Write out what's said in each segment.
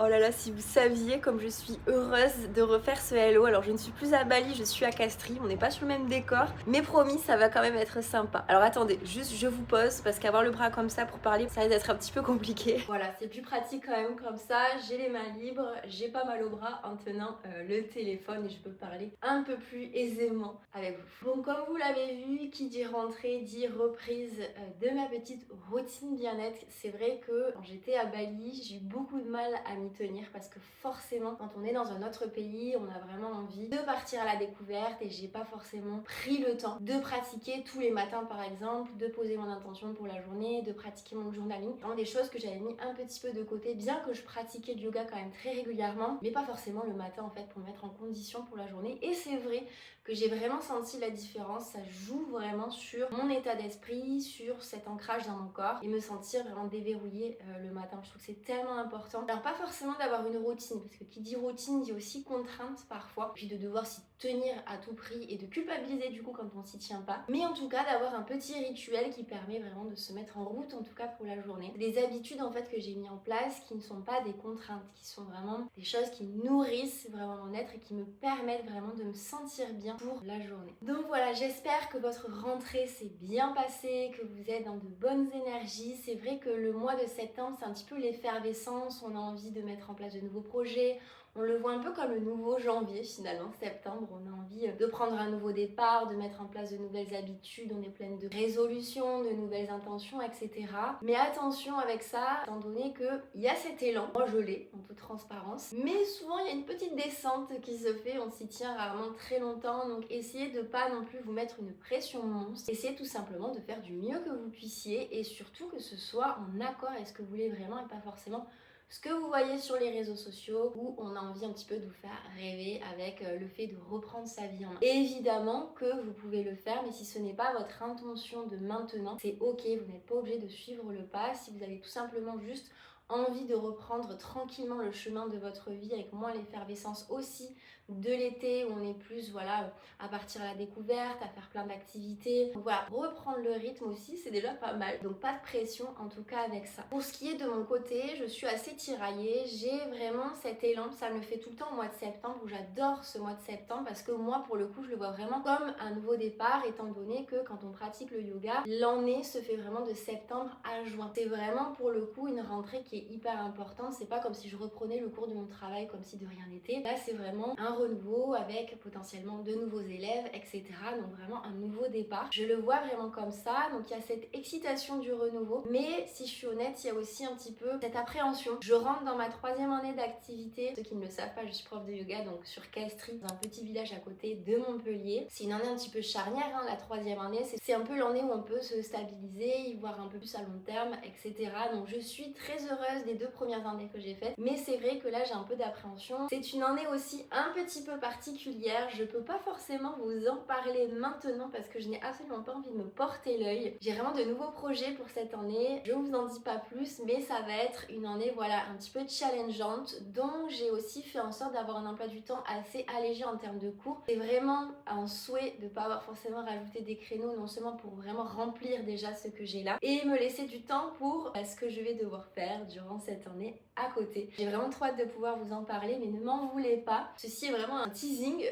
Oh là là, si vous saviez comme je suis heureuse de refaire ce hello. Alors je ne suis plus à Bali, je suis à Castries, on n'est pas sur le même décor, mais promis, ça va quand même être sympa. Alors attendez, juste je vous pose parce qu'avoir le bras comme ça pour parler, ça risque d'être un petit peu compliqué. Voilà, c'est plus pratique quand même comme ça, j'ai les mains libres, j'ai pas mal au bras en tenant le téléphone et je peux parler un peu plus aisément avec vous. Bon, comme vous l'avez vu, qui dit rentrée dit reprise de ma petite routine bien-être. C'est vrai que quand j'étais à Bali, j'ai eu beaucoup de mal à m'y tenir parce que forcément, quand on est dans un autre pays, on a vraiment envie de partir à la découverte et j'ai pas forcément pris le temps de pratiquer tous les matins par exemple, de poser mon intention pour la journée, de pratiquer mon journaling. Vraiment des choses que j'avais mis un petit peu de côté, bien que je pratiquais le yoga quand même très régulièrement, mais pas forcément le matin en fait pour me mettre en condition pour la journée. Et c'est vrai que j'ai vraiment senti la différence, ça joue vraiment sur mon état d'esprit, sur cet ancrage dans mon corps et me sentir vraiment déverrouillée le matin. Je trouve que c'est tellement important. Alors pas forcément d'avoir une routine, parce que qui dit routine dit aussi contrainte parfois, puis de devoir s'y tenir à tout prix et de culpabiliser du coup quand on s'y tient pas. Mais en tout cas d'avoir un petit rituel qui permet vraiment de se mettre en route en tout cas pour la journée. Des habitudes en fait que j'ai mis en place qui ne sont pas des contraintes, qui sont vraiment des choses qui nourrissent vraiment mon être et qui me permettent vraiment de me sentir bien pour la journée. Donc voilà, j'espère que votre rentrée s'est bien passée, que vous êtes dans de bonnes énergies. C'est vrai que le mois de septembre, c'est un petit peu l'effervescence, on a envie de mettre en place de nouveaux projets. On le voit un peu comme le nouveau janvier finalement, septembre, on a envie de prendre un nouveau départ, de mettre en place de nouvelles habitudes, on est pleine de résolutions, de nouvelles intentions, etc. Mais attention avec ça, étant donné qu'il y a cet élan, moi je l'ai en toute transparence, mais souvent il y a une petite descente qui se fait, on s'y tient rarement très longtemps, donc essayez de pas non plus vous mettre une pression monstre, essayez tout simplement de faire du mieux que vous puissiez et surtout que ce soit en accord avec ce que vous voulez vraiment et pas forcément ce que vous voyez sur les réseaux sociaux où on a envie un petit peu de vous faire rêver avec le fait de reprendre sa vie en main. Évidemment que vous pouvez le faire, mais si ce n'est pas votre intention de maintenant, c'est ok, vous n'êtes pas obligé de suivre le pas. Si vous avez tout simplement juste envie de reprendre tranquillement le chemin de votre vie avec moins l'effervescence aussi de l'été où on est plus voilà à partir à la découverte, à faire plein d'activités. Donc voilà, reprendre le rythme aussi c'est déjà pas mal. Donc pas de pression en tout cas avec ça. Pour ce qui est de mon côté, je suis assez tiraillée. J'ai vraiment cet élan, ça me le fait tout le temps au mois de septembre où j'adore ce mois de septembre parce que moi pour le coup je le vois vraiment comme un nouveau départ étant donné que quand on pratique le yoga, l'année se fait vraiment de septembre à juin. C'est vraiment pour le coup une rentrée qui est hyper importante. C'est pas comme si je reprenais le cours de mon travail comme si de rien n'était. Là c'est vraiment un renouveau avec potentiellement de nouveaux élèves, etc. Donc vraiment un nouveau départ. Je le vois vraiment comme ça. Donc il y a cette excitation du renouveau. Mais si je suis honnête, il y a aussi un petit peu cette appréhension. Je rentre dans ma 3e année d'activité. Ceux qui ne le savent pas, je suis prof de yoga donc sur Castries, dans un petit village à côté de Montpellier. C'est une année un petit peu charnière, hein, la 3e année. C'est un peu l'année où on peut se stabiliser, y voir un peu plus à long terme, etc. Donc je suis très heureuse des 2 premières années que j'ai faites. Mais c'est vrai que là j'ai un peu d'appréhension. C'est une année aussi un petit peu particulière. Je peux pas forcément vous en parler maintenant parce que je n'ai absolument pas envie de me porter l'œil. J'ai vraiment de nouveaux projets pour cette année. Je vous en dis pas plus, mais ça va être une année voilà un petit peu challengeante. Donc j'ai aussi fait en sorte d'avoir un emploi du temps assez allégé en termes de cours. C'est vraiment un souhait de pas avoir forcément rajouté des créneaux, non seulement pour vraiment remplir déjà ce que j'ai là, et me laisser du temps pour ce que je vais devoir faire durant cette année à côté. J'ai vraiment trop hâte de pouvoir vous en parler, mais ne m'en voulez pas. Ceci est vraiment un teasing.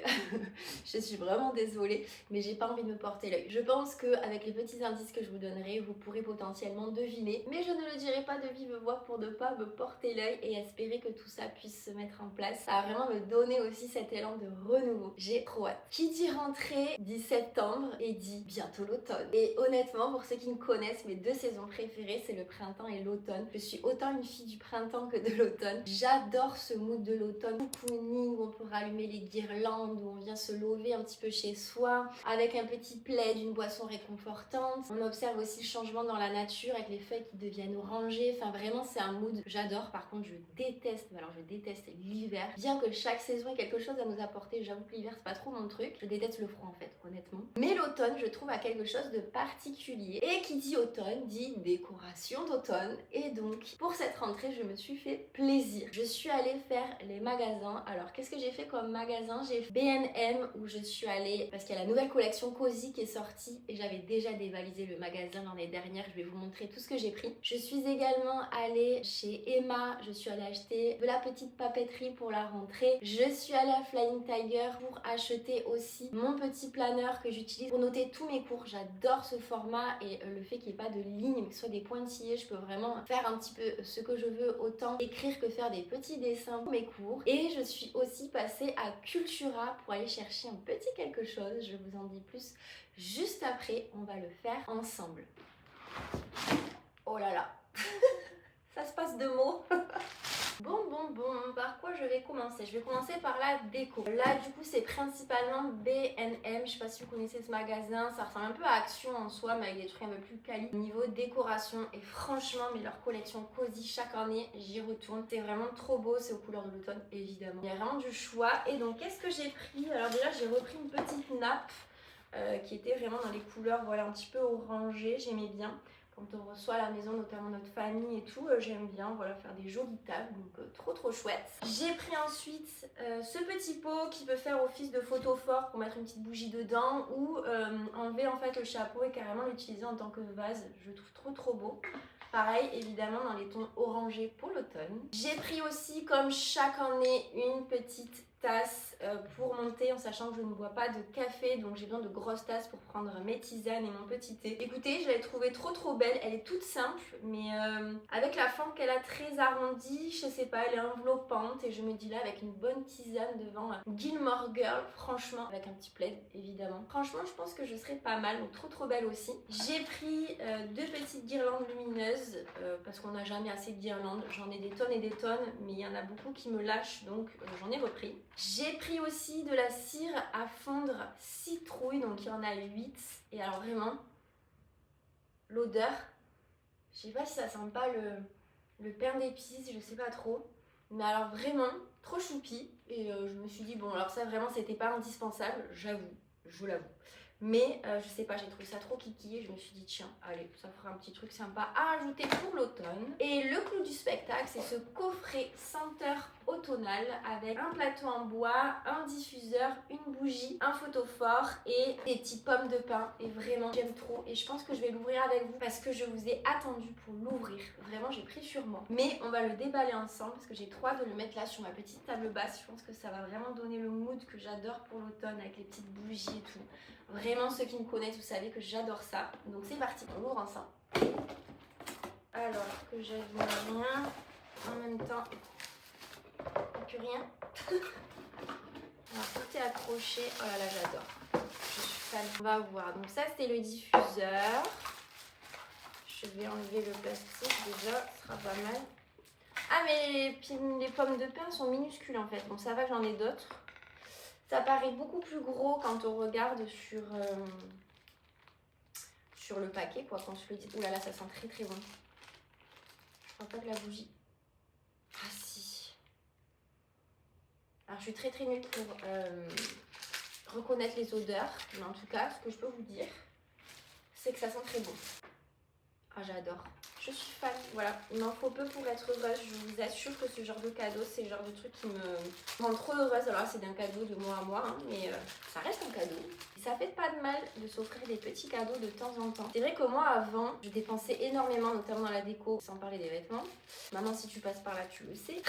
Je suis vraiment désolée, mais j'ai pas envie de me porter l'œil. Je pense que avec les petits indices que je vous donnerai, vous pourrez potentiellement deviner, mais je ne le dirai pas de vive voix pour ne pas me porter l'œil et espérer que tout ça puisse se mettre en place. Ça va vraiment me donner aussi cet élan de renouveau. J'ai trop hâte. Qui dit rentrée dit septembre et dit bientôt l'automne. Et honnêtement, pour ceux qui me connaissent, mes 2 saisons préférées, c'est le printemps et l'automne. Je suis autant une fille du printemps que de l'automne. J'adore ce mood de l'automne, cocooning, où on peut rallumer les guirlandes, où on vient se lever un petit peu chez soi, avec un petit plaid, une boisson réconfortante. On observe aussi le changement dans la nature avec les feuilles qui deviennent orangées. Enfin vraiment c'est un mood que j'adore. Par contre je déteste, mais alors je déteste l'hiver. Bien que chaque saison ait quelque chose à nous apporter, j'avoue que l'hiver c'est pas trop mon truc. Je déteste le froid en fait, honnêtement. Mais l'automne je trouve a quelque chose de particulier. Et qui dit automne dit décoration d'automne. Et donc pour cette rentrée je me suis fait plaisir. Je suis allée faire les magasins. Alors qu'est-ce que j'ai fait comme magasin? J'ai fait B&M où je suis allée parce qu'il y a la nouvelle collection Cozy qui est sortie et j'avais déjà dévalisé le magasin l'année dernière. Je vais vous montrer tout ce que j'ai pris. Je suis également allée chez Emma. Je suis allée acheter de la petite papeterie pour la rentrée. Je suis allée à Flying Tiger pour acheter aussi mon petit planeur que j'utilise pour noter tous mes cours. J'adore ce format et le fait qu'il n'y ait pas de lignes, mais que ce soit des pointillés, je peux vraiment faire un petit peu ce que je veux, autant écrire que faire des petits dessins pour mes cours. Et je suis aussi passée à Cultura pour aller chercher un petit quelque chose. Je vous en dis plus juste après, on va le faire ensemble. Oh là là, ça se passe de mots. Bon, par quoi je vais commencer? Je vais commencer par la déco. Là, du coup, c'est principalement B&M. Je sais pas si vous connaissez ce magasin. Ça ressemble un peu à Action en soi, mais avec des trucs un peu plus quali. Niveau décoration, et franchement, mais leur collection Cozy, chaque année, j'y retourne. C'est vraiment trop beau. C'est aux couleurs de l'automne, évidemment. Il y a vraiment du choix. Et donc, qu'est-ce que j'ai pris? Alors déjà, j'ai repris une petite nappe qui était vraiment dans les couleurs, voilà, un petit peu orangées. J'aimais bien. Quand on reçoit à la maison, notamment notre famille et tout, j'aime bien voilà, faire des jolies tables, donc trop chouette. J'ai pris ensuite ce petit pot qui peut faire office de photophore pour mettre une petite bougie dedans ou enlever en fait le chapeau et carrément l'utiliser en tant que vase. Je le trouve trop beau. Pareil, évidemment, dans les tons orangés pour l'automne. J'ai pris aussi, comme chaque année, une petite tasse pour monter, en sachant que je ne bois pas de café, donc j'ai besoin de grosses tasses pour prendre mes tisanes et mon petit thé. Écoutez, je l'ai trouvée trop belle. Elle est toute simple, mais avec la forme qu'elle a très arrondie, je sais pas, elle est enveloppante et je me dis là, avec une bonne tisane devant Gilmore Girl, franchement, avec un petit plaid, évidemment. Franchement, je pense que je serais pas mal, donc trop belle aussi. J'ai pris deux petites guirlandes lumineuses parce qu'on n'a jamais assez de guirlandes. J'en ai des tonnes et des tonnes, mais il y en a beaucoup qui me lâchent, donc j'en ai repris. J'ai pris aussi de la cire à fondre citrouille, donc il y en a 8. Et alors vraiment, l'odeur, je sais pas si ça sent pas le pain d'épices, je sais pas trop. Mais alors vraiment, trop choupi. Et je me suis dit, bon alors ça vraiment c'était pas indispensable, j'avoue, je vous l'avoue. Mais je sais pas, j'ai trouvé ça trop kiki et je me suis dit tiens, allez, ça fera un petit truc sympa à ajouter pour l'automne. Et le clou du spectacle, c'est ce coffret senteur automnale avec un plateau en bois, un diffuseur, une bougie, un photophore et des petites pommes de pin. Et vraiment, j'aime trop. Et je pense que je vais l'ouvrir avec vous parce que je vous ai attendu pour l'ouvrir. Vraiment, j'ai pris sur moi. Mais on va le déballer ensemble parce que j'ai trop hâte de le mettre là sur ma petite table basse. Je pense que ça va vraiment donner le mood que j'adore pour l'automne avec les petites bougies et tout. Vraiment, ceux qui me connaissent, vous savez que j'adore ça. Donc c'est parti, on l'ouvre ensemble. Alors que j'aille rien en même temps que rien. Alors tout est accroché. Oh là là, j'adore. Je suis fan. On va voir. Donc ça, c'était le diffuseur. Je vais enlever le plastique déjà, ce sera pas mal. Ah mais les pommes de pin sont minuscules en fait. Bon ça va, j'en ai d'autres. Ça paraît beaucoup plus gros quand on regarde sur le paquet, quoi, quand on se le dit. Ouh là là, ça sent très bon. Je crois pas que la bougie... Ah si. Alors je suis très nulle pour reconnaître les odeurs. Mais en tout cas, ce que je peux vous dire, c'est que ça sent très bon. Ah j'adore. Je suis fan, voilà, il m'en faut peu pour être heureuse. Je vous assure que ce genre de cadeau, c'est le genre de truc qui me rend trop heureuse. Alors c'est d'un cadeau de mois à mois, hein, mais ça reste un cadeau. Et ça fait pas de mal de s'offrir des petits cadeaux de temps en temps. C'est vrai que moi avant, je dépensais énormément, notamment dans la déco, sans parler des vêtements. Maman, si tu passes par là, tu le sais.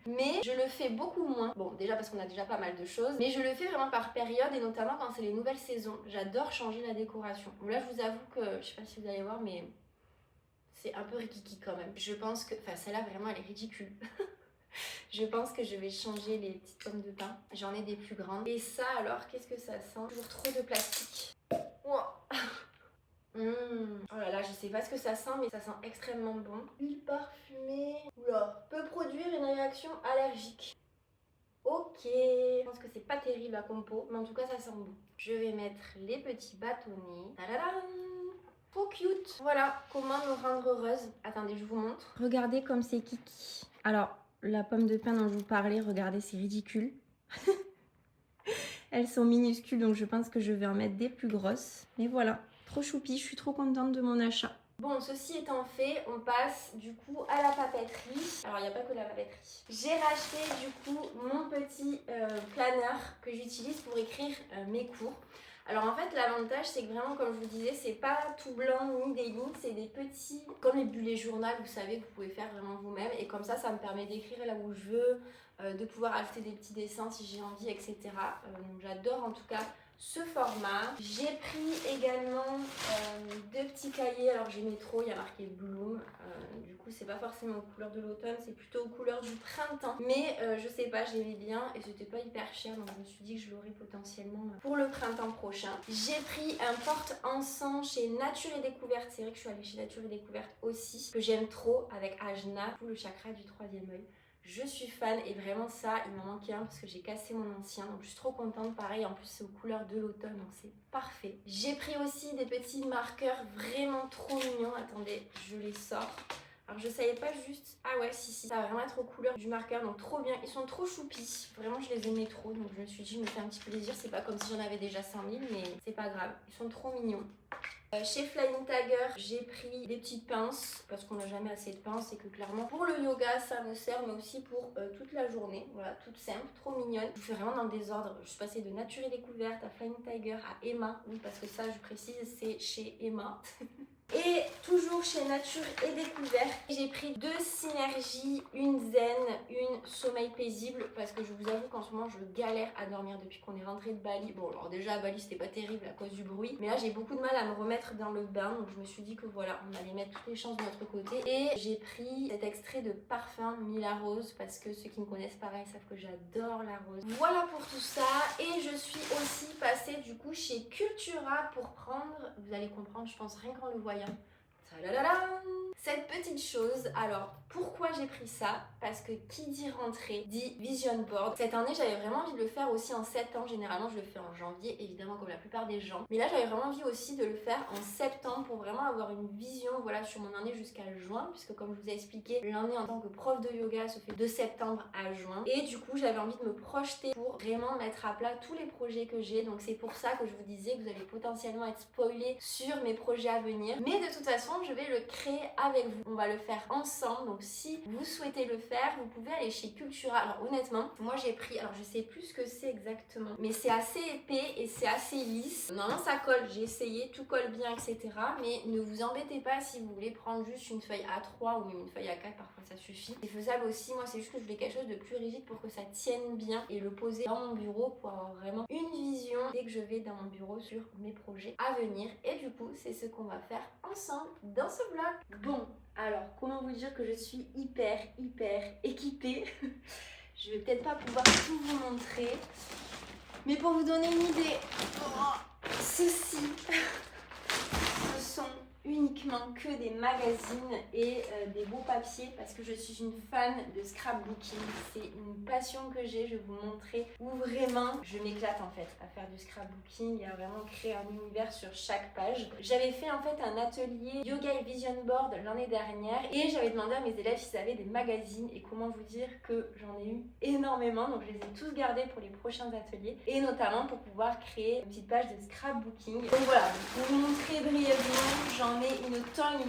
Mais je le fais beaucoup moins. Bon, déjà parce qu'on a déjà pas mal de choses, mais je le fais vraiment par période et notamment quand c'est les nouvelles saisons. J'adore changer la décoration. Bon, là, je vous avoue que, je sais pas si vous allez voir, mais... c'est un peu rikiki quand même. Je pense que... Enfin, celle-là, vraiment, elle est ridicule. Je pense que je vais changer les petites pommes de pin. J'en ai des plus grandes. Et ça, alors, qu'est-ce que ça sent? Toujours trop de plastique. Ouah. Oh là là, je sais pas ce que ça sent, mais ça sent extrêmement bon. Huile parfumée. Oula. Peut produire une réaction allergique. Ok. Je pense que c'est pas terrible à compo, mais en tout cas, ça sent bon. Je vais mettre les petits bâtonnets. Tadadam! Trop cute. Voilà comment me rendre heureuse. Attendez, je vous montre. Regardez comme c'est kiki. Alors, la pomme de pin dont je vous parlais, regardez, c'est ridicule. Elles sont minuscules, donc je pense que je vais en mettre des plus grosses. Mais voilà, trop choupi, je suis trop contente de mon achat. Bon, ceci étant fait, on passe du coup à la papeterie. Alors, il n'y a pas que la papeterie. J'ai racheté du coup mon petit planeur que j'utilise pour écrire mes cours. Alors en fait, l'avantage, c'est que vraiment, comme je vous disais, c'est pas tout blanc ni des lignes, c'est des petits, comme les bullets journal, vous savez, que vous pouvez faire vraiment vous-même. Et comme ça me permet d'écrire là où je veux, de pouvoir ajouter des petits dessins si j'ai envie, etc. Donc j'adore en tout cas ce format. J'ai pris également deux petits cahiers. Alors j'ai mis trop, il y a marqué Bloom. Du coup, c'est pas forcément aux couleurs de l'automne, c'est plutôt aux couleurs du printemps. Mais je sais pas, je l'aimais bien et c'était pas hyper cher. Donc je me suis dit que je l'aurais potentiellement pour le printemps prochain. J'ai pris un porte-encens chez Nature et Découverte. C'est vrai que je suis allée chez Nature et Découverte aussi, que j'aime trop, avec Ajna, pour le chakra du troisième œil. Je suis fan et vraiment ça, il m'en manquait un parce que j'ai cassé mon ancien. Donc je suis trop contente. Pareil, en plus c'est aux couleurs de l'automne, donc c'est parfait. J'ai pris aussi des petits marqueurs vraiment trop mignons. Attendez, je les sors. Alors je savais pas juste... Ah ouais, si, ça va vraiment être aux couleurs du marqueur, donc trop bien. Ils sont trop choupis. Vraiment, je les aimais trop. Donc je me suis dit, je me fais un petit plaisir. C'est pas comme si j'en avais déjà 5000, mais c'est pas grave. Ils sont trop mignons. Chez Flying Tiger, j'ai pris des petites pinces parce qu'on n'a jamais assez de pinces et que clairement pour le yoga ça me sert, mais aussi pour toute la journée. Voilà, toute simple, trop mignonne. Je vous fais vraiment dans le désordre. Je suis passée de Nature et Découverte à Flying Tiger à Emma. Oui, parce que ça, je précise, c'est chez Emma. Et toujours chez Nature et Découverte, j'ai pris deux synergies, une zen, une sommeil paisible, parce que je vous avoue qu'en ce moment je galère à dormir depuis qu'on est rentré de Bali. Bon, alors déjà à Bali c'était pas terrible à cause du bruit, mais là j'ai beaucoup de mal à me remettre dans le bain, donc je me suis dit que voilà, on allait mettre toutes les chances de notre côté. Et j'ai pris cet extrait de parfum Mila Rose, parce que ceux qui me connaissent pareil savent que j'adore la rose. Voilà pour tout ça, et je suis aussi passée du coup chez Cultura pour prendre, vous allez comprendre je pense rien qu'en le voyant, cette petite chose. Alors pourquoi j'ai pris ça? Parce que qui dit rentrée dit vision board. Cette année j'avais vraiment envie de le faire aussi en septembre. Généralement je le fais en janvier évidemment comme la plupart des gens, mais là j'avais vraiment envie aussi de le faire en septembre pour vraiment avoir une vision, voilà, sur mon année jusqu'à juin, puisque comme je vous ai expliqué, l'année en tant que prof de yoga se fait de septembre à juin, et du coup j'avais envie de me projeter pour vraiment mettre à plat tous les projets que j'ai. Donc c'est pour ça que je vous disais que vous allez potentiellement être spoilé sur mes projets à venir, mais de toute façon je vais le créer avec vous, on va le faire ensemble. Donc si vous souhaitez le faire, vous pouvez aller chez Cultura. Alors honnêtement, moi j'ai pris, alors je sais plus ce que c'est exactement, mais c'est assez épais et c'est assez lisse. Normalement ça colle, j'ai essayé, tout colle bien, etc. Mais ne vous embêtez pas si vous voulez prendre juste une feuille A3 ou même une feuille A4, parfois ça suffit. C'est faisable aussi, moi c'est juste que je voulais quelque chose de plus rigide pour que ça tienne bien et le poser dans mon bureau pour avoir vraiment une vision dès que je vais dans mon bureau sur mes projets à venir. Et du coup c'est ce qu'on va faire ensemble dans ce vlog. Bon, alors comment vous dire que je suis hyper équipée. Je vais peut-être pas pouvoir tout vous montrer, mais pour vous donner une idée, ceci ce sont uniquement que des magazines et des beaux papiers, parce que je suis une fan de scrapbooking. C'est une passion que j'ai, je vais vous montrer, où vraiment je m'éclate en fait à faire du scrapbooking et à vraiment créer un univers sur chaque page. J'avais fait en fait un atelier yoga et vision board l'année dernière et j'avais demandé à mes élèves s'ils avaient des magazines, et comment vous dire que j'en ai eu énormément, donc je les ai tous gardés pour les prochains ateliers et notamment pour pouvoir créer une petite page de scrapbooking. Donc voilà, pour vous montrer brièvement, j'en ai une tonne.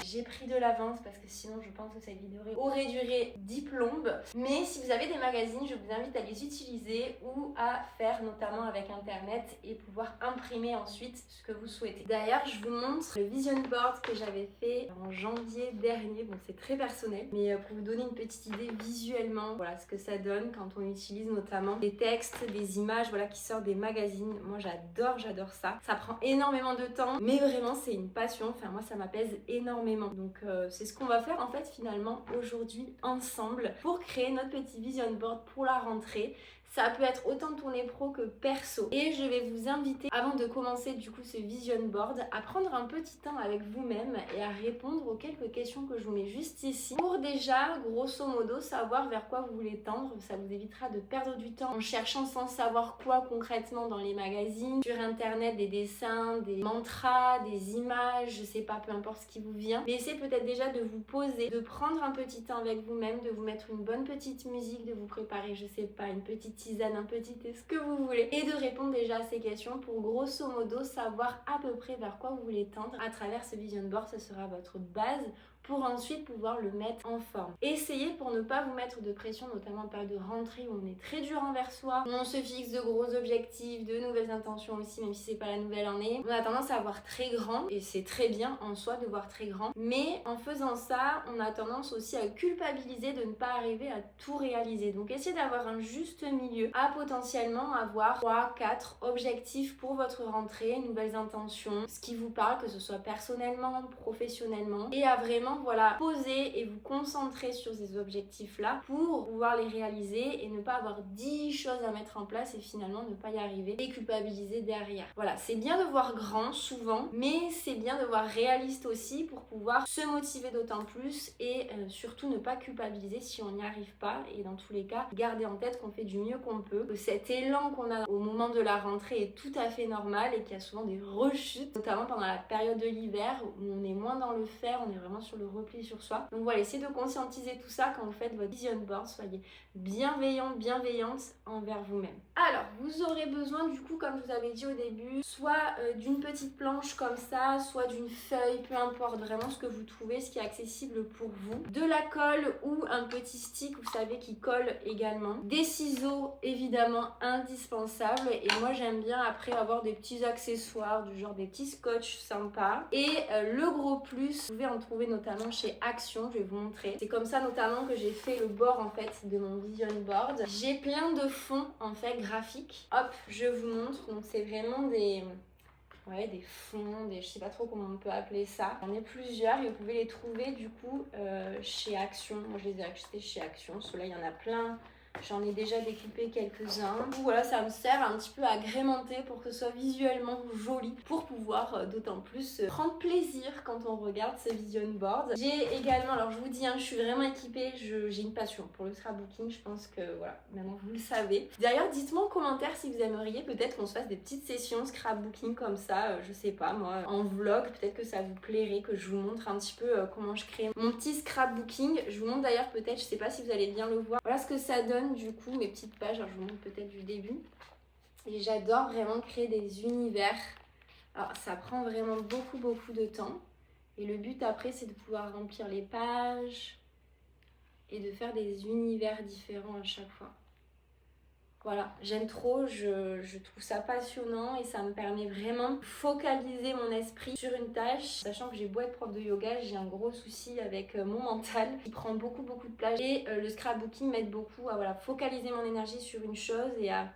J'ai pris de l'avance parce que sinon je pense que cette vidéo aurait duré 10 plombes. Mais si vous avez des magazines, je vous invite à les utiliser ou à faire notamment avec internet et pouvoir imprimer ensuite ce que vous souhaitez. D'ailleurs, je vous montre le vision board que j'avais fait en janvier dernier. Bon, c'est très personnel, mais pour vous donner une petite idée visuellement, voilà ce que ça donne quand on utilise notamment des textes, des images, voilà, qui sortent des magazines. Moi j'adore ça. Ça prend énormément de temps, mais vraiment c'est une passion. Enfin moi ça m'apaise énormément. Donc c'est ce qu'on va faire en fait finalement aujourd'hui ensemble pour créer notre petit vision board pour la rentrée. Ça peut être autant tourné pro que perso. Et je vais vous inviter, avant de commencer du coup ce vision board, à prendre un petit temps avec vous-même et à répondre aux quelques questions que je vous mets juste ici, pour déjà, grosso modo, savoir vers quoi vous voulez tendre. Ça vous évitera de perdre du temps en cherchant sans savoir quoi concrètement dans les magazines, sur internet, des dessins, des mantras, des images, je sais pas, peu importe ce qui vous vient. Mais essayez peut-être déjà de vous poser, de prendre un petit temps avec vous-même, de vous mettre une bonne petite musique, de vous préparer, je sais pas, une petite tisane, un petit thé, ce que vous voulez, et de répondre déjà à ces questions pour grosso modo savoir à peu près vers quoi vous voulez tendre à travers ce vision board. Ce sera votre base pour ensuite pouvoir le mettre en forme. Essayez pour ne pas vous mettre de pression, notamment en période de rentrée où on est très dur envers soi, où on se fixe de gros objectifs, de nouvelles intentions aussi, même si c'est pas la nouvelle année. On a tendance à voir très grand, et c'est très bien en soi de voir très grand, mais en faisant ça, on a tendance aussi à culpabiliser de ne pas arriver à tout réaliser. Donc essayez d'avoir un juste milieu, à potentiellement avoir 3, 4 objectifs pour votre rentrée, nouvelles intentions, ce qui vous parle, que ce soit personnellement, professionnellement, et à vraiment poser et vous concentrer sur ces objectifs-là pour pouvoir les réaliser et ne pas avoir 10 choses à mettre en place et finalement ne pas y arriver et culpabiliser derrière. Voilà, c'est bien de voir grand souvent, mais c'est bien de voir réaliste aussi pour pouvoir se motiver d'autant plus et surtout ne pas culpabiliser si on n'y arrive pas, et dans tous les cas, garder en tête qu'on fait du mieux qu'on peut, que cet élan qu'on a au moment de la rentrée est tout à fait normal et qu'il y a souvent des rechutes, notamment pendant la période de l'hiver où on est moins dans le faire, on est vraiment sur le repli sur soi. Donc voilà, essayez de conscientiser tout ça quand vous faites votre vision board. Soyez bienveillante envers vous-même. Alors, vous aurez besoin du coup, comme je vous avais dit au début, soit d'une petite planche comme ça, soit d'une feuille, peu importe vraiment ce que vous trouvez, ce qui est accessible pour vous. De la colle ou un petit stick, vous savez, qui colle également. Des ciseaux, évidemment, indispensables. Et moi, j'aime bien après avoir des petits accessoires, du genre des petits scotch sympas. Et le gros plus, vous pouvez en trouver notamment chez Action, je vais vous montrer. C'est comme ça notamment que j'ai fait le bord en fait de mon vision board. J'ai plein de fonds en fait graphiques. Hop, je vous montre. Donc c'est vraiment des fonds, je sais pas trop comment on peut appeler ça. J'en ai plusieurs et vous pouvez les trouver du coup chez Action. Moi je les ai achetés chez Action. Ceux-là, il y en a plein. J'en ai déjà découpé quelques-uns. Voilà, ça me sert un petit peu à agrémenter pour que ce soit visuellement joli, pour pouvoir d'autant plus prendre plaisir quand on regarde ce vision board. J'ai également, alors je vous dis, je suis vraiment équipée, j'ai une passion pour le scrapbooking, je pense que voilà, maintenant vous le savez. D'ailleurs, dites-moi en commentaire si vous aimeriez peut-être qu'on se fasse des petites sessions scrapbooking comme ça, je sais pas moi, en vlog, peut-être que ça vous plairait, que je vous montre un petit peu comment je crée mon petit scrapbooking. Je vous montre d'ailleurs peut-être, je sais pas si vous allez bien le voir, voilà ce que ça donne du coup, mes petites pages. Alors je vous montre peut-être du début. Et j'adore vraiment créer des univers. Alors ça prend vraiment beaucoup de temps, et le but après c'est de pouvoir remplir les pages et de faire des univers différents à chaque fois. Voilà, j'aime trop, je trouve ça passionnant et ça me permet vraiment de focaliser mon esprit sur une tâche. Sachant que j'ai beau être prof de yoga, j'ai un gros souci avec mon mental qui prend beaucoup de place. Et le scrapbooking m'aide beaucoup à focaliser mon énergie sur une chose et à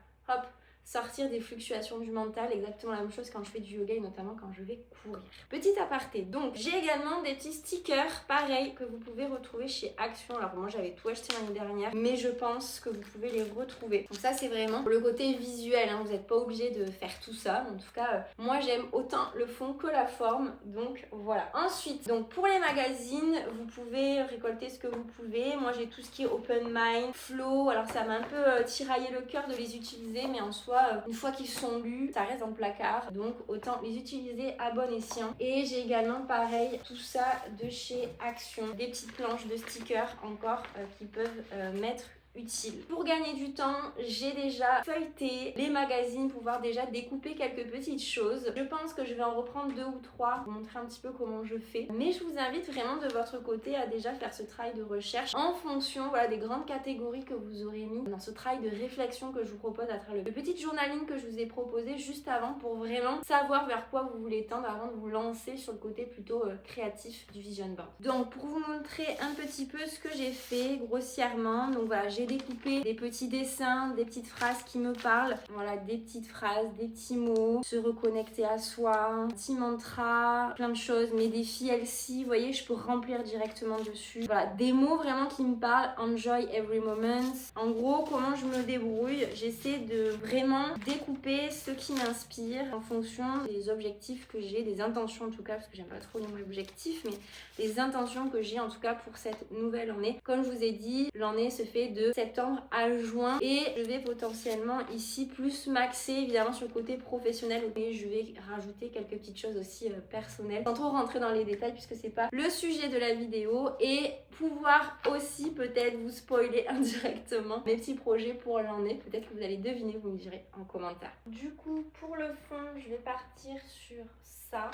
sortir des fluctuations du mental. Exactement la même chose quand je fais du yoga et notamment quand je vais courir. Petit aparté, donc j'ai également des petits stickers pareils que vous pouvez retrouver chez Action. Alors moi j'avais tout acheté l'année dernière, mais je pense que vous pouvez les retrouver. Donc ça c'est vraiment pour le côté visuel, vous n'êtes pas obligé de faire tout ça. En tout cas moi j'aime autant le fond que la forme, donc voilà. Ensuite, donc pour les magazines, vous pouvez récolter ce que vous pouvez. Moi j'ai tout ce qui est Open Mind, Flow. Alors ça m'a un peu tiraillé le cœur de les utiliser, mais en soi une fois qu'ils sont lus, ça reste dans le placard, donc autant les utiliser à bon escient. Et j'ai également pareil tout ça de chez Action, des petites planches de stickers encore qui peuvent m'être utile. Pour gagner du temps, j'ai déjà feuilleté les magazines, pouvoir déjà découper quelques petites choses. Je pense que je vais en reprendre 2 ou 3 pour montrer un petit peu comment je fais. Mais je vous invite vraiment de votre côté à déjà faire ce travail de recherche en fonction des grandes catégories que vous aurez mis dans ce travail de réflexion que je vous propose à travers le petit journaling que je vous ai proposé juste avant, pour vraiment savoir vers quoi vous voulez tendre avant de vous lancer sur le côté plutôt créatif du vision board. Donc pour vous montrer un petit peu ce que j'ai fait grossièrement, donc voilà, j'ai découpé des petits dessins, des petites phrases qui me parlent. Voilà, des petites phrases, des petits mots, se reconnecter à soi, un petit mantra, plein de choses. Mes défis LC, vous voyez, je peux remplir directement dessus. Voilà, des mots vraiment qui me parlent. Enjoy every moment. En gros, comment je me débrouille, j'essaie de vraiment découper ce qui m'inspire en fonction des objectifs que j'ai, des intentions en tout cas, parce que j'aime pas trop les mots objectifs, mais des intentions que j'ai en tout cas pour cette nouvelle année. Comme je vous ai dit, l'année se fait de septembre à juin et je vais potentiellement ici plus maxer évidemment sur le côté professionnel et je vais rajouter quelques petites choses aussi personnelles sans trop rentrer dans les détails puisque c'est pas le sujet de la vidéo et pouvoir aussi peut-être vous spoiler indirectement mes petits projets pour l'année. Peut-être que vous allez deviner, vous me direz en commentaire. Du coup pour le fond je vais partir sur ça.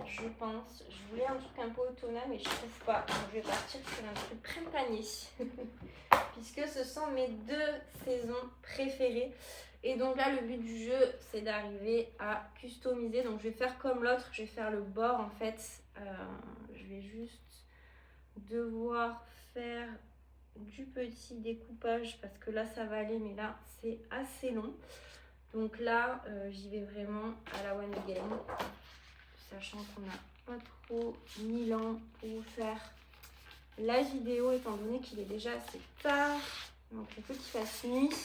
Je pense, je voulais un truc un peu automnal mais je trouve pas, donc je vais partir sur un truc printanier puisque ce sont mes 2 saisons préférées et donc là le but du jeu c'est d'arriver à customiser, donc je vais faire comme l'autre, je vais faire le bord en fait, je vais juste devoir faire du petit découpage parce que là ça va aller mais là c'est assez long, donc là j'y vais vraiment à la one again. Sachant qu'on n'a pas trop 1000 ans pour vous faire la vidéo étant donné qu'il est déjà assez tard. Donc il faut qu'il fasse nuit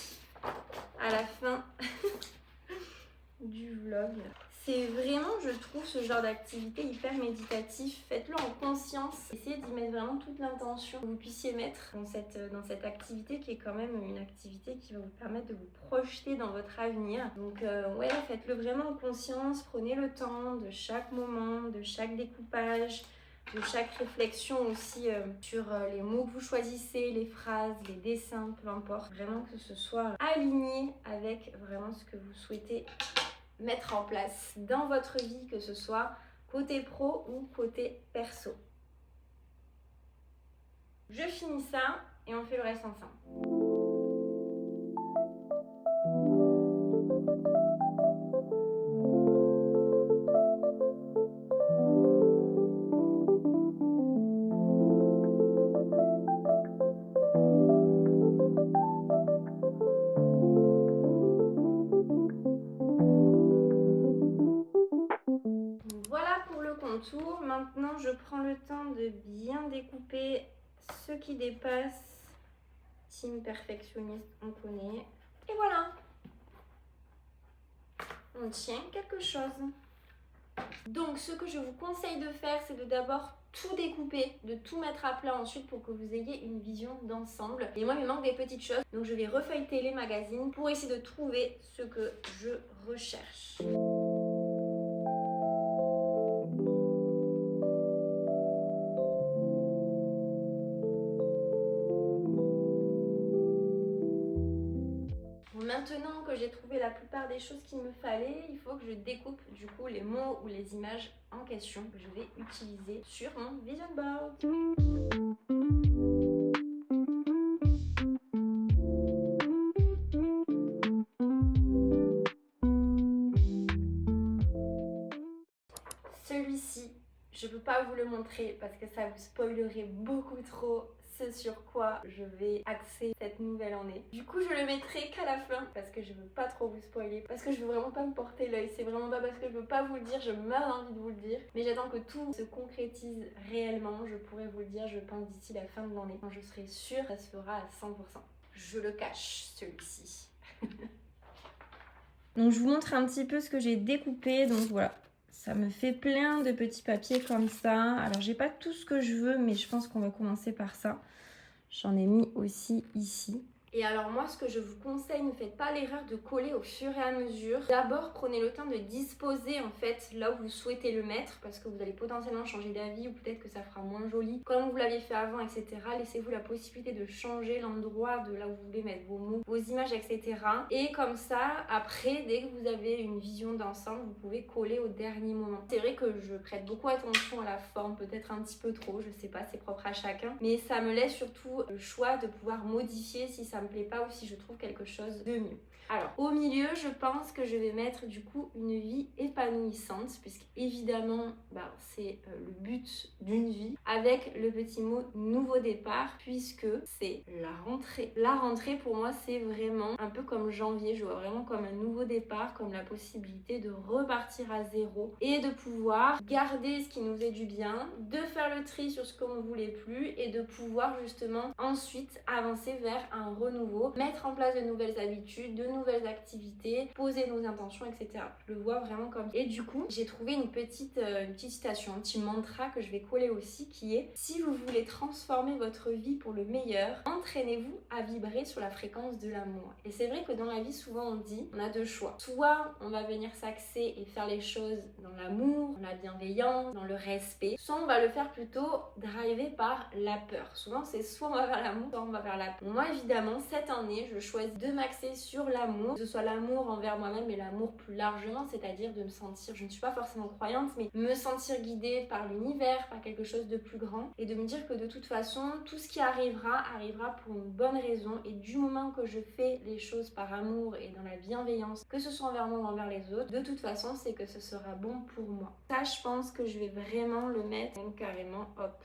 à la fin du vlog. C'est vraiment, je trouve, ce genre d'activité hyper méditatif. Faites-le en conscience. Essayez d'y mettre vraiment toute l'intention que vous puissiez mettre dans cette activité qui est quand même une activité qui va vous permettre de vous projeter dans votre avenir. Donc ouais, faites-le vraiment en conscience. Prenez le temps de chaque moment, de chaque découpage, de chaque réflexion aussi sur les mots que vous choisissez, les phrases, les dessins, peu importe. Vraiment que ce soit aligné avec vraiment ce que vous souhaitez mettre en place dans votre vie, que ce soit côté pro ou côté perso. Je finis ça et on fait le reste ensemble. Maintenant je prends le temps de bien découper ce qui dépasse. Team perfectionniste, on connaît. Et voilà, on tient quelque chose. Donc ce que je vous conseille de faire, c'est de d'abord tout découper, de tout mettre à plat ensuite pour que vous ayez une vision d'ensemble. Et moi il me manque des petites choses, donc je vais refeuilleter les magazines pour essayer de trouver ce que je recherche. Maintenant que j'ai trouvé la plupart des choses qu'il me fallait, il faut que je découpe du coup les mots ou les images en question que je vais utiliser sur mon vision board. Celui-ci, je ne peux pas vous le montrer parce que ça vous spoilerait beaucoup trop ce sur quoi je vais axer cette nouvelle année. Du coup, je le mettrai qu'à la fin parce que je veux pas trop vous spoiler, parce que je veux vraiment pas me porter l'œil. C'est vraiment pas parce que je veux pas vous le dire, je meurs d'envie de vous le dire. Mais j'attends que tout se concrétise réellement. Je pourrais vous le dire, je pense, d'ici la fin de l'année. Quand je serai sûre, ça se fera à 100%. Je le cache, celui-ci. Donc, je vous montre un petit peu ce que j'ai découpé. Donc, voilà. Ça me fait plein de petits papiers comme ça. Alors, j'ai pas tout ce que je veux, mais je pense qu'on va commencer par ça. J'en ai mis aussi ici. Et alors moi, ce que je vous conseille, ne faites pas l'erreur de coller au fur et à mesure. D'abord, prenez le temps de disposer en fait là où vous souhaitez le mettre parce que vous allez potentiellement changer d'avis ou peut-être que ça fera moins joli comme vous l'aviez fait avant, etc. Laissez-vous la possibilité de changer l'endroit de là où vous voulez mettre vos mots, vos images, etc. Et comme ça, après, dès que vous avez une vision d'ensemble, vous pouvez coller au dernier moment. C'est vrai que je prête beaucoup attention à la forme, peut-être un petit peu trop, je sais pas, c'est propre à chacun. Mais ça me laisse surtout le choix de pouvoir modifier si ça me plaît pas ou si je trouve quelque chose de mieux. Alors au milieu, je pense que je vais mettre du coup une vie épanouissante puisque évidemment c'est le but d'une vie avec le petit mot nouveau départ puisque c'est la rentrée. La rentrée pour moi c'est vraiment un peu comme janvier, je vois vraiment comme un nouveau départ, comme la possibilité de repartir à zéro et de pouvoir garder ce qui nous fait du bien, de faire le tri sur ce qu'on ne voulait plus et de pouvoir justement ensuite avancer vers un renouveau, mettre en place de nouvelles habitudes, de nouvelles activités, poser nos intentions, etc. Je le vois vraiment comme ça. Et du coup, j'ai trouvé une petite citation, un petit mantra que je vais coller aussi qui est: si vous voulez transformer votre vie pour le meilleur, entraînez-vous à vibrer sur la fréquence de l'amour. Et c'est vrai que dans la vie, souvent on dit, on a deux choix. Soit on va venir s'axer et faire les choses dans l'amour, dans la bienveillance, dans le respect, soit on va le faire plutôt drivé par la peur. Souvent c'est soit on va vers l'amour, soit on va vers la peur. Moi évidemment, cette année, je choisis de m'axer sur l'amour, que ce soit l'amour envers moi-même et l'amour plus largement, c'est-à-dire de me sentir, je ne suis pas forcément croyante, mais me sentir guidée par l'univers, par quelque chose de plus grand, et de me dire que de toute façon, tout ce qui arrivera, arrivera pour une bonne raison, et du moment que je fais les choses par amour et dans la bienveillance, que ce soit envers moi ou envers les autres, de toute façon, c'est que ce sera bon pour moi. Ça, je pense que je vais vraiment le mettre, même carrément, hop,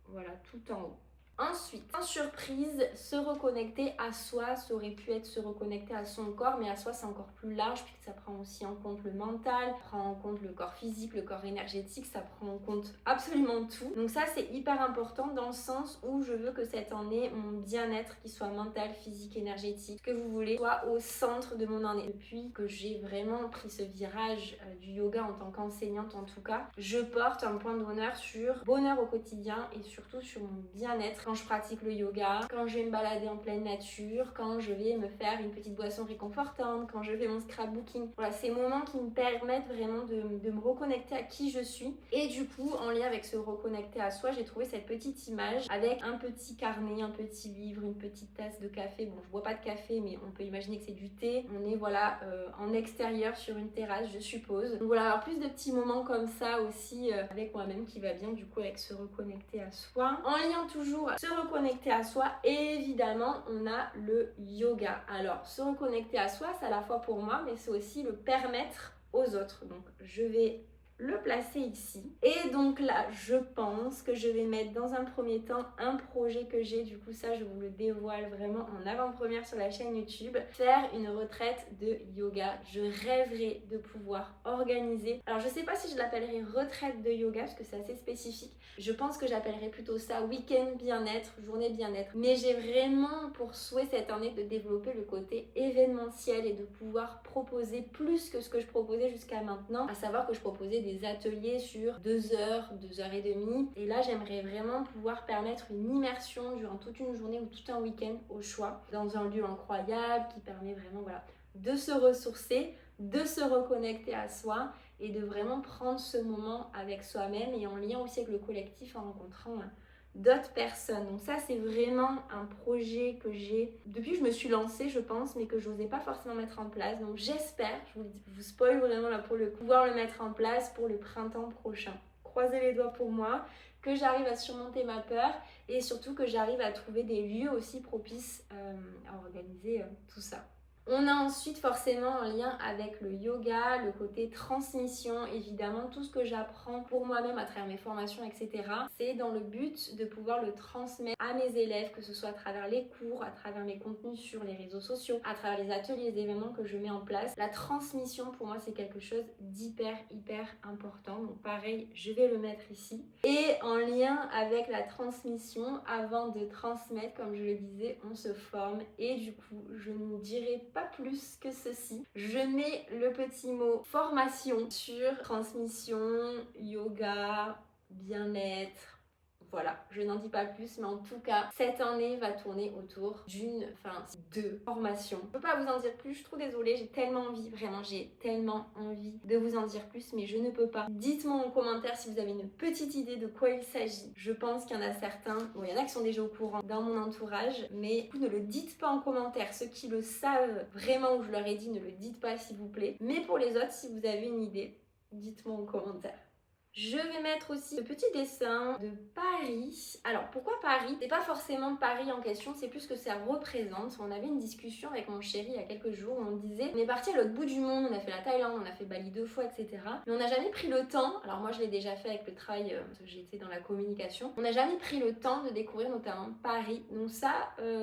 voilà, tout en haut. Ensuite, en surprise, se reconnecter à soi, ça aurait pu être se reconnecter à son corps, mais à soi c'est encore plus large puisque ça prend aussi en compte le mental, prend en compte le corps physique, le corps énergétique, ça prend en compte absolument tout. Donc ça c'est hyper important dans le sens où je veux que cette année, mon bien-être, qu'il soit mental, physique, énergétique, ce que vous voulez, soit au centre de mon année. Depuis que j'ai vraiment pris ce virage du yoga en tant qu'enseignante en tout cas, je porte un point d'honneur sur bonheur au quotidien et surtout sur mon bien-être quand je pratique le yoga, quand je vais me balader en pleine nature, quand je vais me faire une petite boisson réconfortante, quand je fais mon scrapbooking. Voilà, ces moments qui me permettent vraiment de me reconnecter à qui je suis. Et du coup, en lien avec ce reconnecter à soi, j'ai trouvé cette petite image avec un petit carnet, un petit livre, une petite tasse de café. Bon, je bois pas de café, mais on peut imaginer que c'est du thé. On est voilà en extérieur sur une terrasse, je suppose. Donc voilà, alors plus de petits moments comme ça aussi avec moi-même qui va bien du coup avec se reconnecter à soi. En lien toujours se reconnecter à soi, et évidemment on a le yoga. Alors se reconnecter à soi, c'est à la fois pour moi mais c'est aussi le permettre aux autres. Donc je vais le placer ici. Et donc là, je pense que je vais mettre dans un premier temps un projet que j'ai, du coup ça je vous le dévoile vraiment en avant-première sur la chaîne YouTube, faire une retraite de yoga. Je rêverais de pouvoir organiser, alors je sais pas si je l'appellerai retraite de yoga parce que c'est assez spécifique, je pense que j'appellerais plutôt ça week-end bien-être, journée bien-être, mais j'ai vraiment pour souhait cette année de développer le côté événementiel et de pouvoir proposer plus que ce que je proposais jusqu'à maintenant, à savoir que je proposais des ateliers sur 2 heures, 2 heures et demie. Et là, j'aimerais vraiment pouvoir permettre une immersion durant toute une journée ou tout un week-end au choix, dans un lieu incroyable qui permet vraiment voilà, de se ressourcer, de se reconnecter à soi et de vraiment prendre ce moment avec soi-même et en lien aussi avec le collectif en rencontrant d'autres personnes. Donc ça c'est vraiment un projet que j'ai depuis que je me suis lancée je pense, mais que je n'osais pas forcément mettre en place. Donc j'espère, je vous spoil vraiment là pour le coup, pouvoir le mettre en place pour le printemps prochain. Croisez les doigts pour moi, que j'arrive à surmonter ma peur et surtout que j'arrive à trouver des lieux aussi propices à organiser tout ça. On a ensuite forcément en lien avec le yoga, le côté transmission, évidemment tout ce que j'apprends pour moi-même à travers mes formations, etc. C'est dans le but de pouvoir le transmettre à mes élèves, que ce soit à travers les cours, à travers mes contenus sur les réseaux sociaux, à travers les ateliers, les événements que je mets en place. La transmission pour moi c'est quelque chose d'hyper important, donc pareil je vais le mettre ici. Et en lien avec la transmission, avant de transmettre, comme je le disais, on se forme et du coup je ne dirai pas plus que ceci. Je mets le petit mot formation sur transmission, yoga, bien-être. Voilà, je n'en dis pas plus, mais en tout cas, cette année va tourner autour de formations. Je peux pas vous en dire plus, je suis trop désolée, j'ai tellement envie, vraiment, j'ai tellement envie de vous en dire plus, mais je ne peux pas. Dites-moi en commentaire si vous avez une petite idée de quoi il s'agit. Je pense qu'il y en a certains, bon, il y en a qui sont déjà au courant dans mon entourage, mais vous ne le dites pas en commentaire. Ceux qui le savent vraiment, où je leur ai dit, ne le dites pas s'il vous plaît. Mais pour les autres, si vous avez une idée, dites-moi en commentaire. Je vais mettre aussi le petit dessin de Paris. Alors pourquoi Paris? C'est pas forcément Paris en question, c'est plus ce que ça représente. On avait une discussion avec mon chéri il y a quelques jours où on disait on est parti à l'autre bout du monde, on a fait la Thaïlande, on a fait Bali 2 fois, etc. Mais on n'a jamais pris le temps, alors moi je l'ai déjà fait avec le travail, parce que j'étais dans la communication, on n'a jamais pris le temps de découvrir notamment Paris. Donc ça,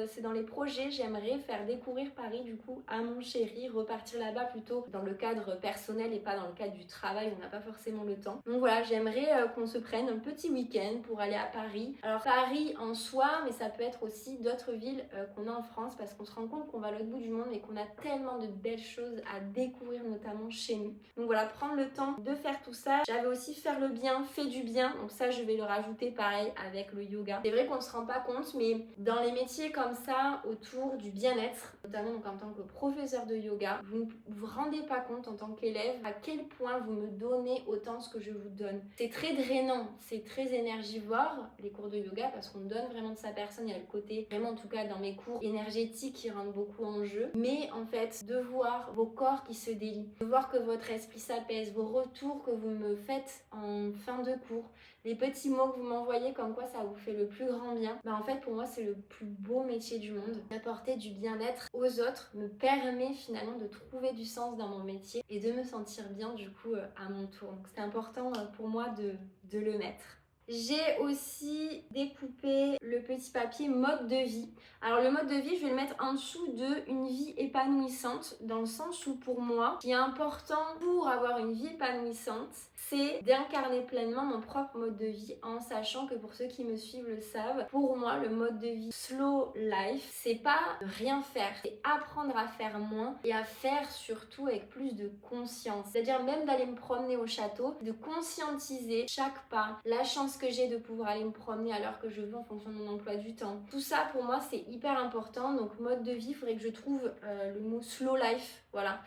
c'est dans les projets, j'aimerais faire découvrir Paris du coup à mon chéri, repartir là-bas plutôt dans le cadre personnel et pas dans le cadre du travail, on n'a pas forcément le temps. Donc voilà, voilà, j'aimerais qu'on se prenne un petit week-end pour aller à Paris. Alors Paris en soi, mais ça peut être aussi d'autres villes qu'on a en France parce qu'on se rend compte qu'on va à l'autre bout du monde et qu'on a tellement de belles choses à découvrir, notamment chez nous. Donc voilà, prendre le temps de faire tout ça. J'avais aussi faire le bien, fait du bien. Donc ça, je vais le rajouter pareil avec le yoga. C'est vrai qu'on se rend pas compte, mais dans les métiers comme ça, autour du bien-être, notamment donc en tant que professeur de yoga, vous ne vous rendez pas compte en tant qu'élève à quel point vous me donnez autant ce que je vous donne. C'est très drainant, c'est très énergivore les cours de yoga parce qu'on donne vraiment de sa personne. Il y a le côté, vraiment en tout cas dans mes cours, énergétique qui rentre beaucoup en jeu. Mais en fait, de voir vos corps qui se délient, de voir que votre esprit s'apaise, vos retours que vous me faites en fin de cours, les petits mots que vous m'envoyez comme quoi ça vous fait le plus grand bien, bah en fait pour moi c'est le plus beau métier du monde. D'apporter du bien-être aux autres me permet finalement de trouver du sens dans mon métier et de me sentir bien du coup à mon tour. Donc c'est important pour moi de le mettre. J'ai aussi découpé le petit papier mode de vie. Alors le mode de vie, je vais le mettre en dessous de une vie épanouissante, dans le sens où pour moi, ce qui est important pour avoir une vie épanouissante, c'est d'incarner pleinement mon propre mode de vie, en sachant que pour ceux qui me suivent le savent, pour moi le mode de vie slow life, c'est pas rien faire, c'est apprendre à faire moins et à faire surtout avec plus de conscience. C'est-à-dire même d'aller me promener au château, de conscientiser chaque pas, la chance que j'ai de pouvoir aller me promener à l'heure que je veux en fonction de mon emploi du temps. Tout ça pour moi c'est hyper important. Donc mode de vie, il faudrait que je trouve le mot slow life, voilà,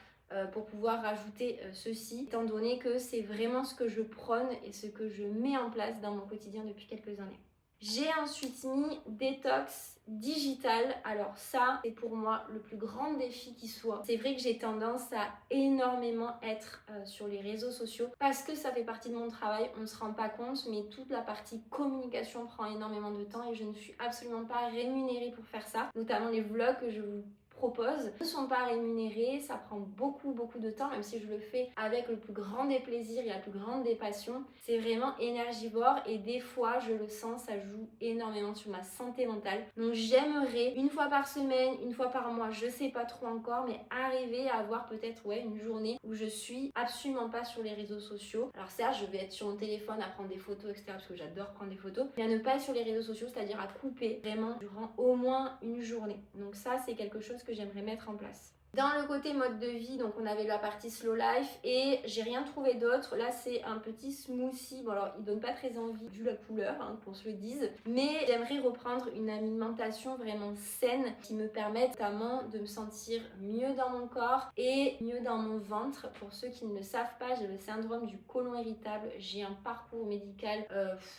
pour pouvoir rajouter ceci, étant donné que c'est vraiment ce que je prône et ce que je mets en place dans mon quotidien depuis quelques années. J'ai ensuite mis détox digital. Alors ça, c'est pour moi le plus grand défi qui soit. C'est vrai que j'ai tendance à énormément être sur les réseaux sociaux parce que ça fait partie de mon travail. On ne se rend pas compte, mais toute la partie communication prend énormément de temps et je ne suis absolument pas rémunérée pour faire ça. Notamment les vlogs que je vous propose ne sont pas rémunérés, ça prend beaucoup de temps, même si je le fais avec le plus grand des plaisirs et la plus grande des passions. C'est vraiment énergivore et des fois je le sens, ça joue énormément sur ma santé mentale. Donc j'aimerais une fois par semaine, une fois par mois, je sais pas trop encore, mais arriver à avoir peut-être une journée où je suis absolument pas sur les réseaux sociaux. Alors certes, je vais être sur mon téléphone à prendre des photos, etc. parce que j'adore prendre des photos, mais à ne pas être sur les réseaux sociaux, c'est-à-dire à couper vraiment durant au moins une journée. Donc ça, c'est quelque chose que j'aimerais mettre en place. Dans le côté mode de vie, donc on avait la partie slow life et j'ai rien trouvé d'autre. Là c'est un petit smoothie, bon alors il donne pas très envie vu la couleur, qu'on se le dise, mais j'aimerais reprendre une alimentation vraiment saine qui me permette notamment de me sentir mieux dans mon corps et mieux dans mon ventre. Pour ceux qui ne le savent pas, j'ai le syndrome du côlon irritable, j'ai un parcours médical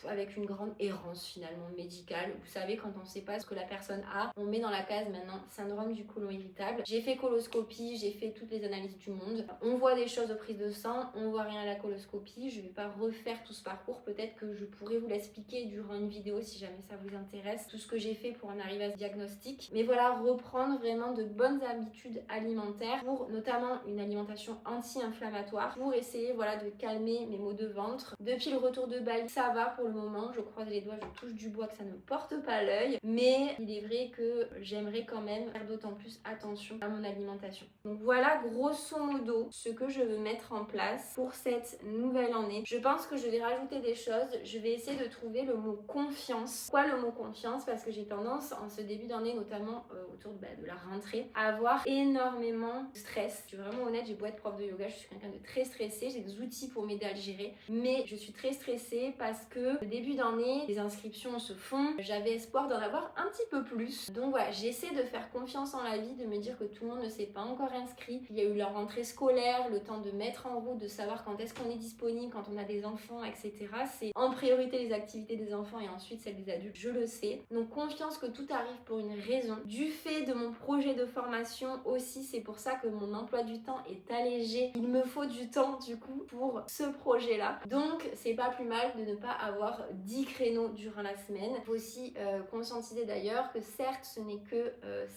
avec une grande errance finalement médicale. Vous savez, quand on sait pas ce que la personne a, on met dans la case maintenant syndrome du côlon irritable. J'ai fait coloscopie, j'ai fait toutes les analyses du monde. On voit des choses aux prises de sang, on voit rien à la coloscopie. Je vais pas refaire tout ce parcours, peut-être que je pourrais vous l'expliquer durant une vidéo si jamais ça vous intéresse, tout ce que j'ai fait pour en arriver à ce diagnostic. Mais voilà, reprendre vraiment de bonnes habitudes alimentaires pour notamment une alimentation anti-inflammatoire pour essayer de calmer mes maux de ventre. Depuis le retour de Bali, ça va pour le moment, je croise les doigts, je touche du bois que ça ne me porte pas l'œil, mais il est vrai que j'aimerais quand même faire d'autant plus attention à mon alimentation. Donc voilà grosso modo ce que je veux mettre en place pour cette nouvelle année. Je pense que je vais rajouter des choses. Je vais essayer de trouver le mot confiance. Pourquoi le mot confiance? Parce que j'ai tendance en ce début d'année, notamment autour de la rentrée, à avoir énormément de stress. Je suis vraiment honnête, j'ai beau être prof de yoga, je suis quelqu'un de très stressé. J'ai des outils pour m'aider à le gérer, mais je suis très stressée parce que le début d'année, les inscriptions se font. J'avais espoir d'en avoir un petit peu plus. Donc voilà, j'essaie de faire confiance en la vie, de me dire que tout le monde ne s'est pas encore inscrit. Il y a eu la rentrée scolaire, le temps de mettre en route, de savoir quand est-ce qu'on est disponible, quand on a des enfants, etc. C'est en priorité les activités des enfants et ensuite celles des adultes, je le sais. Donc confiance que tout arrive pour une raison. Du fait de mon projet de formation aussi, c'est pour ça que mon emploi du temps est allégé. Il me faut du temps du coup pour ce projet-là. Donc c'est pas plus mal de ne pas avoir 10 créneaux durant la semaine. Il faut aussi conscientiser d'ailleurs que certes ce n'est que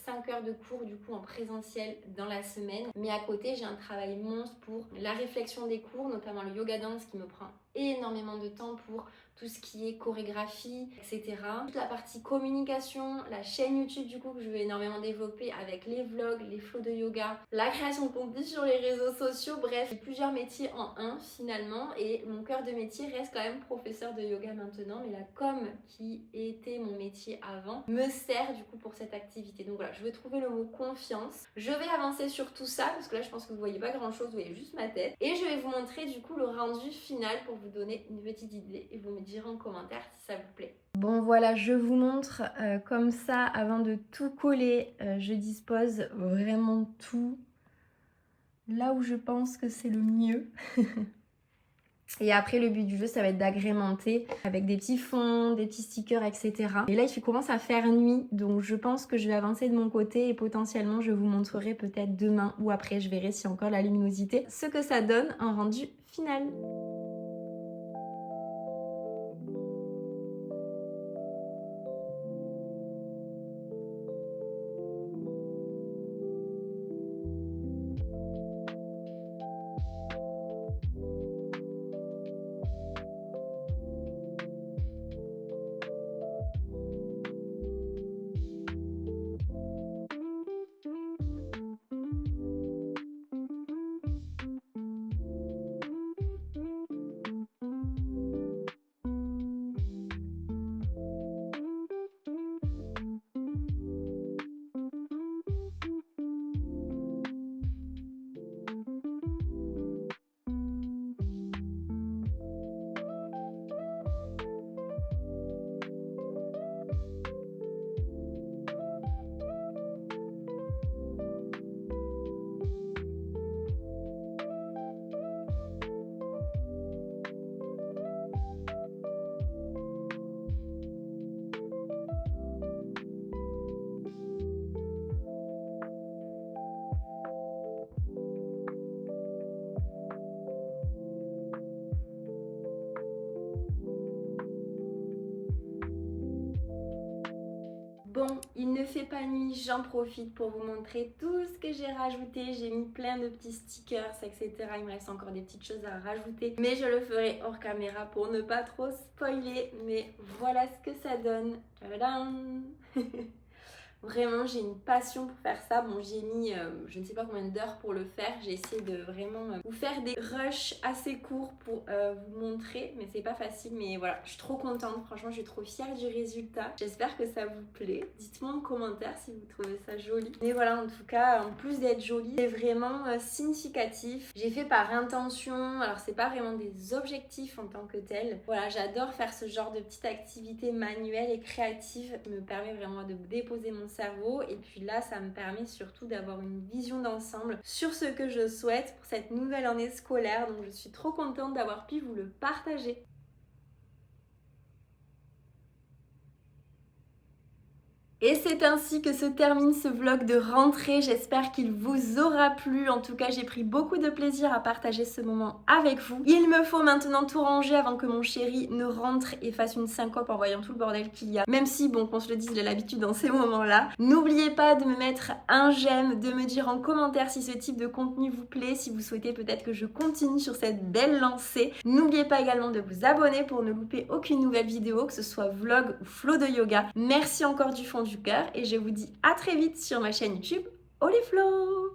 5 heures de cours du coup en présentiel dans la semaine, mais à côté j'ai un travail monstre pour la réflexion des cours, notamment le yoga dance qui me prend énormément de temps pour tout ce qui est chorégraphie, etc. Toute la partie communication, la chaîne YouTube du coup que je vais énormément développer avec les vlogs, les flows de yoga, la création de contenu sur les réseaux sociaux, bref, j'ai plusieurs métiers en un finalement et mon cœur de métier reste quand même professeur de yoga maintenant, mais la com qui était mon métier avant me sert du coup pour cette activité. Donc voilà, je vais trouver le mot confiance. Je vais avancer sur tout ça parce que là je pense que vous voyez pas grand chose, vous voyez juste ma tête et je vais vous montrer du coup le rendu final pour vous donner une petite idée et vous me direz en commentaire si ça vous plaît. Bon voilà, je vous montre comme ça avant de tout coller. Je dispose vraiment tout là où je pense que c'est le mieux. Et après, le but du jeu, ça va être d'agrémenter avec des petits fonds, des petits stickers, etc. Et là, il commence à faire nuit, donc je pense que je vais avancer de mon côté et potentiellement, je vous montrerai peut-être demain ou après, je verrai si encore la luminosité, ce que ça donne en rendu final. Bon, il ne fait pas nuit, j'en profite pour vous montrer tout ce que j'ai rajouté. J'ai mis plein de petits stickers, etc. Il me reste encore des petites choses à rajouter. Mais je le ferai hors caméra pour ne pas trop spoiler. Mais voilà ce que ça donne. Tadam. Vraiment, j'ai une passion pour faire ça. Bon, j'ai mis je ne sais pas combien d'heures pour le faire. J'ai essayé de vraiment vous faire des rushs assez courts pour vous montrer. Mais c'est pas facile. Mais voilà, je suis trop contente. Franchement, je suis trop fière du résultat. J'espère que ça vous plaît. Dites-moi en commentaire si vous trouvez ça joli. Mais voilà, en tout cas, en plus d'être joli, c'est vraiment significatif. J'ai fait par intention. Alors, c'est pas vraiment des objectifs en tant que tel. Voilà, j'adore faire ce genre de petite activité manuelle et créative. Ça me permet vraiment de déposer mon cerveau et puis là ça me permet surtout d'avoir une vision d'ensemble sur ce que je souhaite pour cette nouvelle année scolaire, donc je suis trop contente d'avoir pu vous le partager. Et c'est ainsi que se termine ce vlog de rentrée, j'espère qu'il vous aura plu, en tout cas j'ai pris beaucoup de plaisir à partager ce moment avec vous. Il me faut maintenant tout ranger avant que mon chéri ne rentre et fasse une syncope en voyant tout le bordel qu'il y a, même si bon qu'on se le dise, il a l'habitude dans ces moments-là. N'oubliez pas de me mettre un j'aime, de me dire en commentaire si ce type de contenu vous plaît, si vous souhaitez peut-être que je continue sur cette belle lancée. N'oubliez pas également de vous abonner pour ne louper aucune nouvelle vidéo, que ce soit vlog ou flow de yoga. Merci encore du fond du cœur et je vous dis à très vite sur ma chaîne YouTube Oliflow.